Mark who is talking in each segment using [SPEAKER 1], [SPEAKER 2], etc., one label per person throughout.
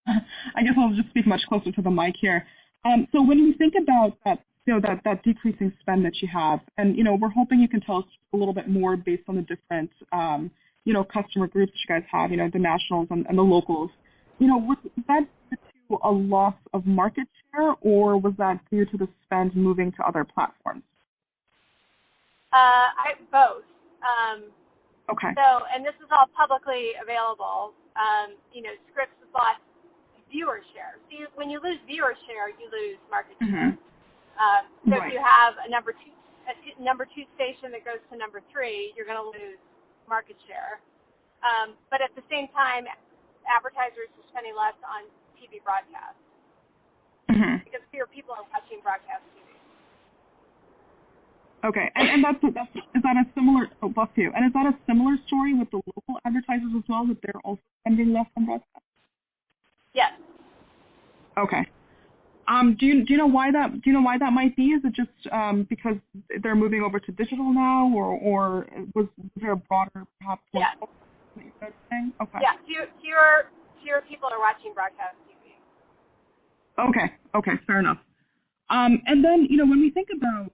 [SPEAKER 1] I guess I'll just speak much closer to the mic here. So when you think about that, that decreasing spend that you have, and we're hoping you can tell us a little bit more based on the different, customer groups that you guys have, the nationals and the locals. Was that due to a loss of market share, or was that due to the spend moving to other platforms?
[SPEAKER 2] Both.
[SPEAKER 1] Okay.
[SPEAKER 2] So, and this is all publicly available. Scripps has lost viewer share. So when you lose viewer share, you lose market share. So
[SPEAKER 1] right.
[SPEAKER 2] if you have a number two station that goes to number 3, you're going to lose market share. But at the same time, advertisers are spending less on TV broadcast because fewer people are watching broadcast TV.
[SPEAKER 1] Okay, and is that a similar? Oh, bless you. And is that a similar story with the local advertisers as well, that they're also spending less on broadcast?
[SPEAKER 2] Yes.
[SPEAKER 1] Okay. Do you know why that? Do you know why that might be? Is it just because they're moving over to digital now, or was there a broader perhaps?
[SPEAKER 2] Yeah.
[SPEAKER 1] Okay.
[SPEAKER 2] Yeah. Fewer people are watching broadcast TV.
[SPEAKER 1] Okay. Fair enough. And then, when we think about,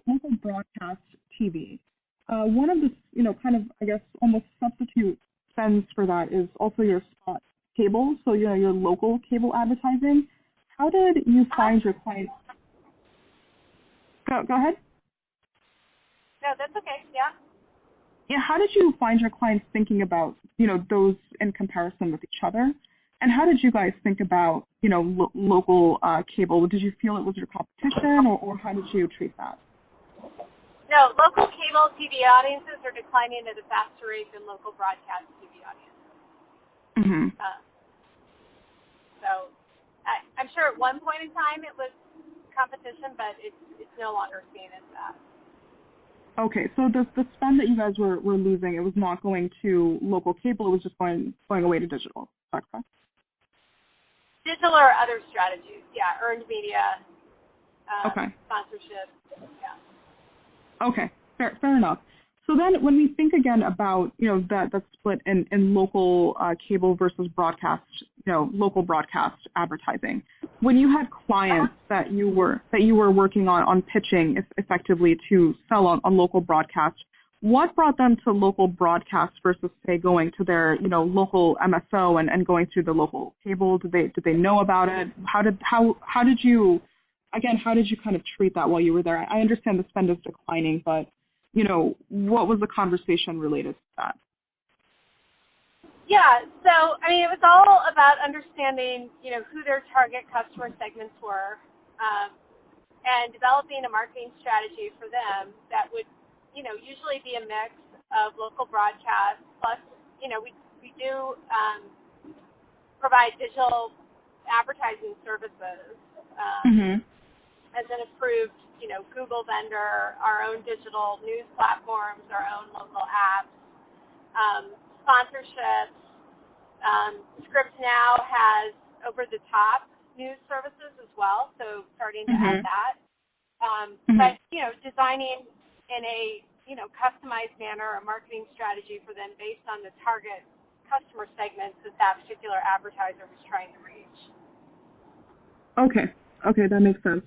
[SPEAKER 1] local broadcast TV, one of the, kind of, I guess, almost substitute spends for that is also your spot cable, so, your local cable advertising. How did you find your clients? Go ahead.
[SPEAKER 2] No, that's okay. Yeah.
[SPEAKER 1] Yeah, how did you find your clients thinking about, those in comparison with each other? And how did you guys think about, local cable? Did you feel it was your competition, or how did you treat that?
[SPEAKER 2] No, local cable TV audiences are declining at a faster rate than local broadcast TV audiences. So I'm sure at one point in time it was competition, but it's no longer seen as that.
[SPEAKER 1] Okay, so the spend that you guys were losing, it was not going to local cable, it was just going away to digital. Is that correct?
[SPEAKER 2] Digital or other strategies, yeah, earned media, sponsorship, yeah. Okay,
[SPEAKER 1] fair enough. So then when we think again about, that split in local cable versus broadcast, local broadcast advertising, when you had clients that you were working on pitching effectively to sell on local broadcast, what brought them to local broadcast versus, say, going to their, local MSO and going through the local cable? Did they know about it? How did you kind of treat that while you were there? I understand the spend is declining, but, what was the conversation related to that?
[SPEAKER 2] Yeah, so, it was all about understanding, who their target customer segments were, and developing a marketing strategy for them that would usually be a mix of local broadcast plus, we do provide digital advertising services as an approved, Google vendor, our own digital news platforms, our own local apps, sponsorships. Scripps now has over-the-top news services as well, so starting to add that. But, designing in a, customized manner a marketing strategy for them based on the target customer segments that particular advertiser was trying to reach.
[SPEAKER 1] Okay, that makes sense.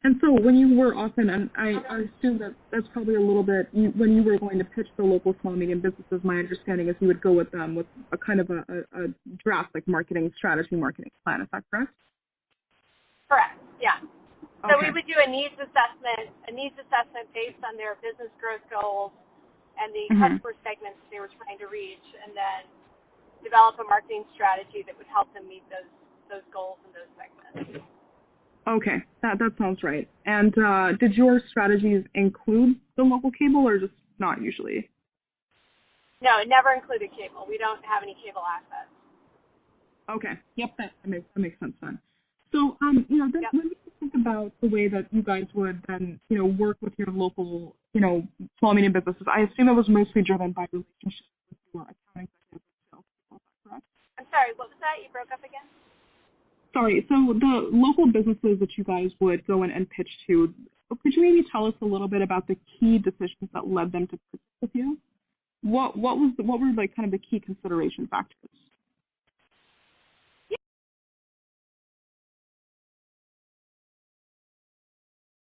[SPEAKER 1] And so when you were often, and I assume that that's probably a little bit, when you were going to pitch the local small and medium businesses, my understanding is you would go with them with a kind of a draft, like marketing strategy, marketing plan. Is that correct?
[SPEAKER 2] Correct, yeah. So
[SPEAKER 1] Okay.
[SPEAKER 2] we would do a needs assessment based on their business growth goals and the customer segments they were trying to reach, and then develop a marketing strategy that would help them meet those goals and those segments.
[SPEAKER 1] Okay, that sounds right. And did your strategies include the local cable, or just not usually?
[SPEAKER 2] No, it never included cable. We don't have any cable assets.
[SPEAKER 1] Okay. Yep, that makes sense then. So, when you think about the way that you guys would then, work with your local, small and medium businesses, I assume it was mostly driven by relationships with your account executives and sales people. Is that correct?
[SPEAKER 2] I'm sorry, what was that? You broke up again?
[SPEAKER 1] Sorry, so the local businesses that you guys would go in and pitch to, could you maybe tell us a little bit about the key decisions that led them to purchase with you? What were like kind of the key consideration factors?